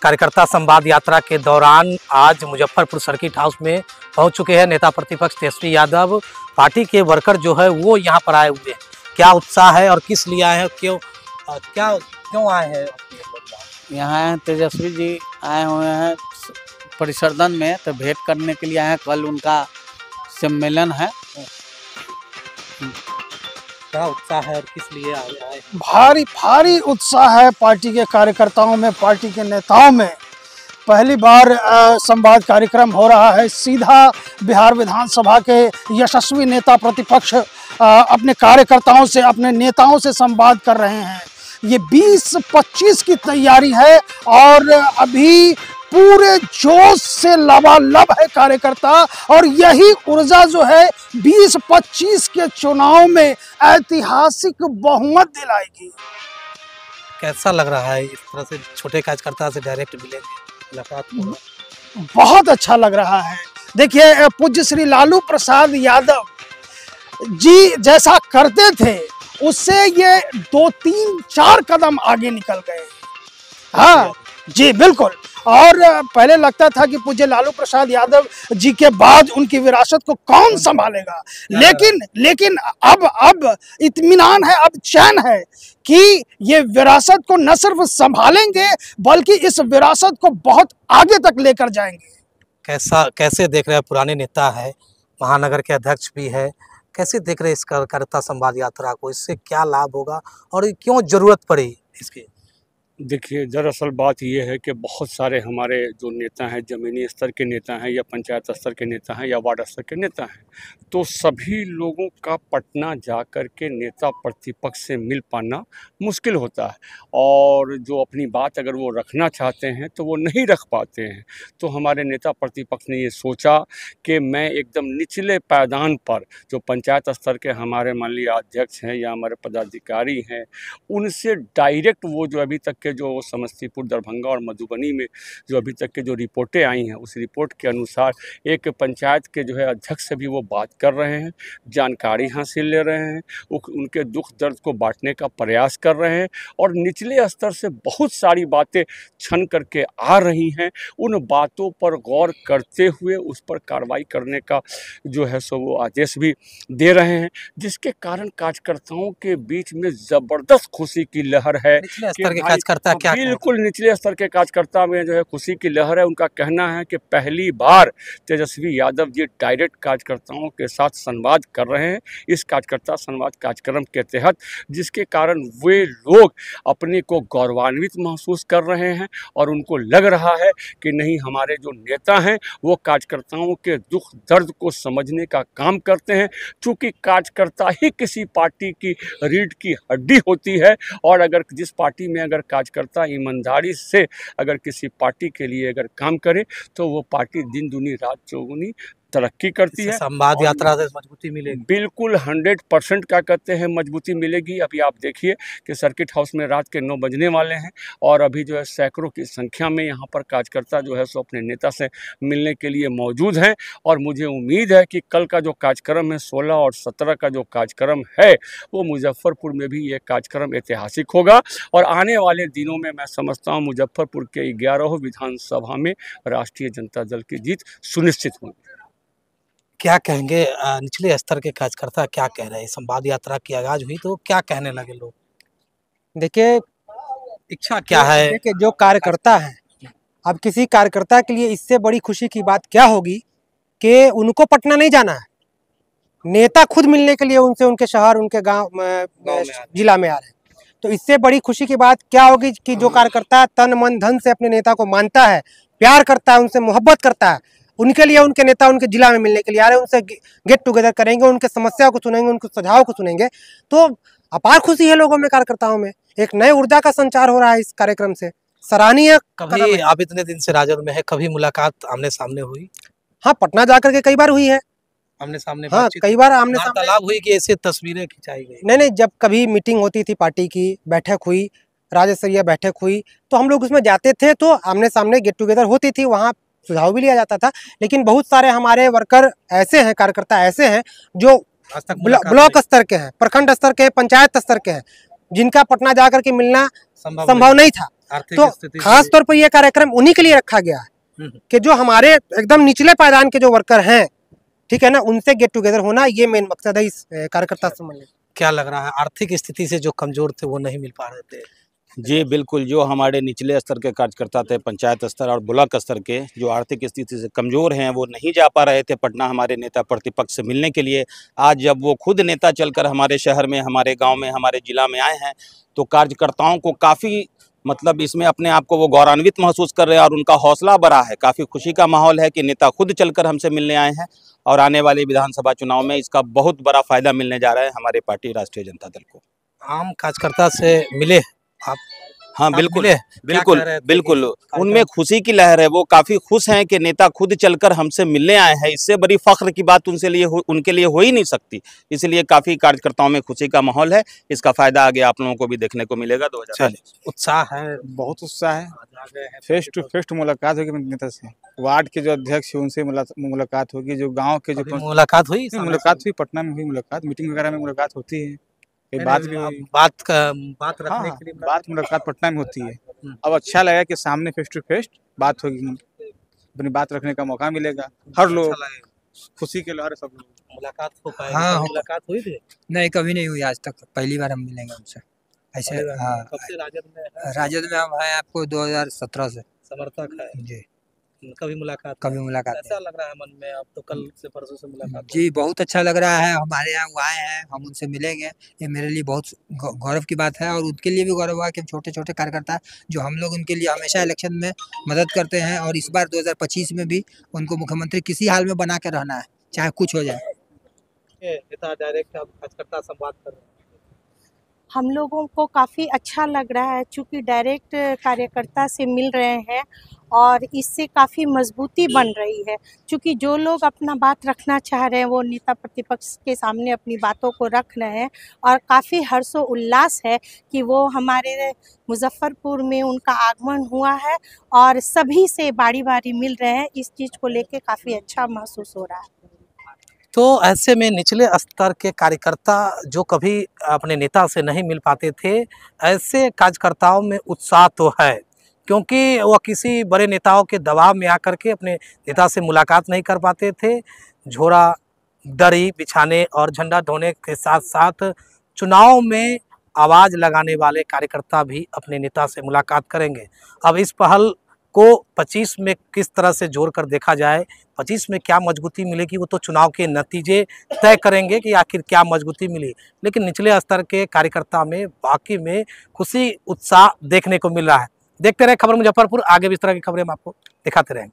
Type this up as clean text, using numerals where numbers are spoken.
कार्यकर्ता संवाद यात्रा के दौरान आज मुजफ्फरपुर सर्किट हाउस में पहुंच चुके हैं नेता प्रतिपक्ष तेजस्वी यादव। पार्टी के वर्कर जो है वो यहां पर आए हुए हैं। क्या उत्साह है और किस लिए आए हैं, क्यों आए हैं? यहाँ तेजस्वी जी आए हुए हैं परिसरदन में, तो भेंट करने के लिए आए हैं। कल उनका सम्मेलन है। क्या उत्साह है और किस लिए आए? भारी उत्साह है पार्टी के कार्यकर्ताओं में, पार्टी के नेताओं में। पहली बार संवाद कार्यक्रम हो रहा है। सीधा बिहार विधानसभा के यशस्वी नेता प्रतिपक्ष अपने कार्यकर्ताओं से, अपने नेताओं से संवाद कर रहे हैं। ये 20-25 की तैयारी है और अभी पूरे जोश से लबालब है कार्यकर्ता, और यही ऊर्जा जो है 20-25 के चुनाव में ऐतिहासिक बहुमत दिलाएगी। कैसा लग रहा है इस तरह से छोटे कार्यकर्ता से डायरेक्ट मिलेंगे, मुलाकात होगा? बहुत अच्छा लग रहा है। देखिए, पूज्य श्री लालू प्रसाद यादव जी जैसा करते थे उससे ये 2-3-4 कदम आगे निकल गए। हाँ जी, बिल्कुल। और पहले लगता था कि पूज्य लालू प्रसाद यादव जी के बाद उनकी विरासत को कौन संभालेगा, लेकिन अब इत्मीनान है, अब चैन है कि ये विरासत को न सिर्फ संभालेंगे बल्कि इस विरासत को बहुत आगे तक लेकर जाएंगे। कैसे देख रहे हैं? पुराने नेता है, महानगर के अध्यक्ष भी है, कैसे देख रहे हैं इस कार्यकर्ता संवाद यात्रा को? इससे क्या लाभ होगा और क्यों जरूरत पड़ी इसकी? देखिए, दरअसल बात यह है कि बहुत सारे हमारे जो नेता हैं, ज़मीनी स्तर के नेता हैं या पंचायत स्तर के नेता हैं या वार्ड स्तर के नेता हैं, तो सभी लोगों का पटना जा कर के नेता प्रतिपक्ष से मिल पाना मुश्किल होता है, और जो अपनी बात अगर वो रखना चाहते हैं तो वो नहीं रख पाते हैं। तो हमारे नेता प्रतिपक्ष ने ये सोचा कि मैं एकदम निचले पायदान पर जो पंचायत स्तर के हमारे मान लीजिए अध्यक्ष हैं या हमारे पदाधिकारी हैं, उनसे डायरेक्ट वो जो अभी तक जो समस्तीपुर, दरभंगा और मधुबनी में जो अभी तक के जो रिपोर्टें आई हैं, उस रिपोर्ट के अनुसार एक पंचायत के जो है अध्यक्ष से भी वो बात कर रहे हैं, जानकारी हासिल ले रहे हैं, उनके दुख दर्द को बांटने का प्रयास कर रहे हैं, और निचले स्तर से बहुत सारी बातें छन करके आ रही हैं। उन बातों पर गौर करते हुए उस पर कार्रवाई करने का जो है सो वो आदेश भी दे रहे हैं, जिसके कारण कार्यकर्ताओं के बीच में ज़बरदस्त खुशी की लहर है। बिल्कुल निचले स्तर के कार्यकर्ता में जो है खुशी की लहर है। उनका कहना है कि पहली बार तेजस्वी यादव जी डायरेक्ट कार्यकर्ताओं के साथ संवाद कर रहे हैं इस कार्यकर्ता संवाद कार्यक्रम के तहत, जिसके कारण वे लोग अपने को गौरवान्वित महसूस कर रहे हैं और उनको लग रहा है कि नहीं, हमारे जो नेता हैं वो कार्यकर्ताओं के दुख दर्द को समझने का काम करते हैं। चूँकि कार्यकर्ता ही किसी पार्टी की रीढ़ की हड्डी होती है, और अगर जिस पार्टी में अगर कार्यकर्ता ईमानदारी से अगर किसी पार्टी के लिए अगर काम करे तो वो पार्टी दिन दूनी रात चौगुनी तरक्की करती है। संवाद यात्रा से मजबूती मिलेगी। बिल्कुल 100% क्या कहते हैं मजबूती मिलेगी। अभी आप देखिए कि सर्किट हाउस में रात के 9 बजने वाले हैं और अभी जो है सैकड़ों की संख्या में यहाँ पर कार्यकर्ता जो है सो अपने नेता से मिलने के लिए मौजूद हैं, और मुझे उम्मीद है कि कल का जो कार्यक्रम है 16 और 17 का जो कार्यक्रम है वो मुजफ्फरपुर में भी ये कार्यक्रम ऐतिहासिक होगा, और आने वाले दिनों में मैं समझता हूँ मुजफ्फरपुर के 11 विधानसभा में राष्ट्रीय जनता दल की जीत सुनिश्चित होगी। क्या कहेंगे निचले स्तर के कार्यकर्ता, क्या कह रहे हैं? संवाद यात्रा की आगाज हुई तो क्या कहने लगे लोग? देखिए, इच्छा क्या है? देखिए, जो कार्यकर्ता है, अब किसी कार्यकर्ता के लिए इससे बड़ी खुशी की बात क्या होगी कि उनको पटना नहीं जाना है, नेता खुद मिलने के लिए उनसे उनके शहर, उनके गांव जिला में आ रहे हैं। तो इससे बड़ी खुशी की बात क्या होगी कि जो कार्यकर्ता तन मन धन से अपने नेता को मानता है, प्यार करता है, उनसे मोहब्बत करता है, उनके लिए उनके नेता उनके जिला में मिलने के लिए आ रहे हैं, उनसे गेट टुगेदर करेंगे, उनके समस्या को सुनेंगे, उनके सुझाव को सुनेंगे। तो अपार खुशी है लोगों में, कार्यकर्ताओं में एक नए ऊर्जा का संचार हो रहा है इस कार्यक्रम से। सराहनीय। कभी आप इतने दिन से राजद में है, कभी मुलाकात आमने सामने हुई? हाँ, पटना जाकर के कई बार हुई है आमने सामने। हाँ, कई बार आमने सामने वार्तालाप हुई कि ऐसे तस्वीरें खिंचाई गई? नहीं, जब कभी मीटिंग होती थी, पार्टी की बैठक हुई, राज्य स्तरीय बैठक हुई, तो हम लोग उसमें जाते थे, तो आमने सामने गेट टुगेदर होती थी, वहाँ सुझाव भी लिया जाता था। लेकिन बहुत सारे हमारे वर्कर ऐसे हैं, कार्यकर्ता ऐसे हैं जो ब्लॉक स्तर के हैं, प्रखंड स्तर के, पंचायत स्तर के हैं, जिनका पटना जाकर के मिलना संभव नहीं था। आर्थिक तो स्थिति खास तौर पर यह कार्यक्रम उन्हीं के लिए रखा गया है कि जो हमारे एकदम निचले पायदान के जो वर्कर हैं, ठीक है ना, उनसे गेट टुगेदर होना, ये मेन मकसद है इस कार्यकर्ता सम्मेलन। क्या लग रहा है आर्थिक स्थिति से जो कमजोर थे वो नहीं मिल पा रहे थे? जी बिल्कुल, जो हमारे निचले स्तर के कार्यकर्ता थे, पंचायत स्तर और ब्लॉक स्तर के, जो आर्थिक स्थिति से कमज़ोर हैं, वो नहीं जा पा रहे थे पटना हमारे नेता प्रतिपक्ष से मिलने के लिए। आज जब वो खुद नेता चलकर हमारे शहर में, हमारे गांव में, हमारे ज़िला में आए हैं, तो कार्यकर्ताओं को काफ़ी मतलब इसमें अपने आप को वो गौरवान्वित महसूस कर रहे हैं और उनका हौसला बढ़ा है। काफ़ी खुशी का माहौल है कि नेता खुद चलकर हमसे मिलने आए हैं और आने वाले विधानसभा चुनाव में इसका बहुत बड़ा फायदा मिलने जा रहा है हमारे पार्टी राष्ट्रीय जनता दल को। आम कार्यकर्ता से मिले आप? हाँ आप बिल्कुल मिले? बिल्कुल कह रहे थे बिल्कुल, कि उनमें खुशी की लहर है। वो काफ़ी खुश हैं कि नेता खुद चलकर हमसे मिलने आए हैं। इससे बड़ी फख्र की बात उनके लिए हो ही नहीं सकती। इसलिए काफ़ी कार्यकर्ताओं में खुशी का माहौल है। इसका फायदा आगे आप लोगों को भी देखने को मिलेगा। 2024 उत्साह है, बहुत उत्साह है। आ गए हैं फेस टू फेस मुलाकात होगी नेता से, वार्ड के जो अध्यक्ष है उनसे मुलाकात होगी, जो गांव के जो कभी मुलाकात हुई? मुलाकात हुई, पटना में हुई मुलाकात, मीटिंग वगैरह में मुलाकात होती है, नहीं, बात नहीं, भी हुई। बात रखने हाँ, के लिए बात मुलाकात पटना में होती है। अब अच्छा लगा कि सामने फेस टू फेस बात होगी, अपनी बात रखने का मौका मिलेगा। हर लोग अच्छा लगे। खुशी के लहर सब लोग मुलाकात हो पाएगी? हाँ, मुलाकात हुई थी? नहीं, कभी नहीं हुई आज तक, पहली बार हम मिलेंगे उनसे ऐसे। हाँ, कब से राजद में है? राजद में हम हैं आपको 2017 से समर्थक है जी। कभी मुलाकात? कभी मुलाकात कैसा लग रहा है मन में? अब तो कल से परसों से मुलाकात जी, बहुत अच्छा लग रहा है। हमारे यहाँ वो आए हैं, हम उनसे मिलेंगे, ये मेरे लिए बहुत गौरव की बात है और उनके लिए भी गौरव है कि छोटे छोटे कार्यकर्ता जो हम लोग उनके लिए हमेशा इलेक्शन में मदद करते हैं और इस बार 2025 में भी उनको मुख्यमंत्री किसी हाल में बना के रहना है, चाहे कुछ हो जाए। नेता डायरेक्ट अब कार्यकर्ता संवाद कर रहे हैं। हम लोगों को काफ़ी अच्छा लग रहा है क्योंकि डायरेक्ट कार्यकर्ता से मिल रहे हैं और इससे काफ़ी मजबूती बन रही है, क्योंकि जो लोग अपना बात रखना चाह रहे हैं वो नेता प्रतिपक्ष के सामने अपनी बातों को रख रहे हैं और काफ़ी हर्षो उल्लास है कि वो हमारे मुजफ्फरपुर में उनका आगमन हुआ है और सभी से बारी बारी मिल रहे हैं। इस चीज़ को लेके काफ़ी अच्छा महसूस हो रहा है। तो ऐसे में निचले स्तर के कार्यकर्ता जो कभी अपने नेता से नहीं मिल पाते थे, ऐसे कार्यकर्ताओं में उत्साह तो है, क्योंकि वह किसी बड़े नेताओं के दबाव में आकर के अपने नेता से मुलाकात नहीं कर पाते थे। झोरा दरी बिछाने और झंडा ढोने के साथ साथ चुनाव में आवाज़ लगाने वाले कार्यकर्ता भी अपने नेता से मुलाकात करेंगे। अब इस पहल को 25 में किस तरह से जोड़कर देखा जाए, 25 में क्या मजबूती मिलेगी, वो तो चुनाव के नतीजे तय करेंगे कि आखिर क्या मजबूती मिली। लेकिन निचले स्तर के कार्यकर्ता में बाकी में खुशी उत्साह देखने को मिल रहा है। देखते रहे खबर मुजफ्फरपुर, आगे भी इस तरह की खबरें हम आपको दिखाते रहेंगे।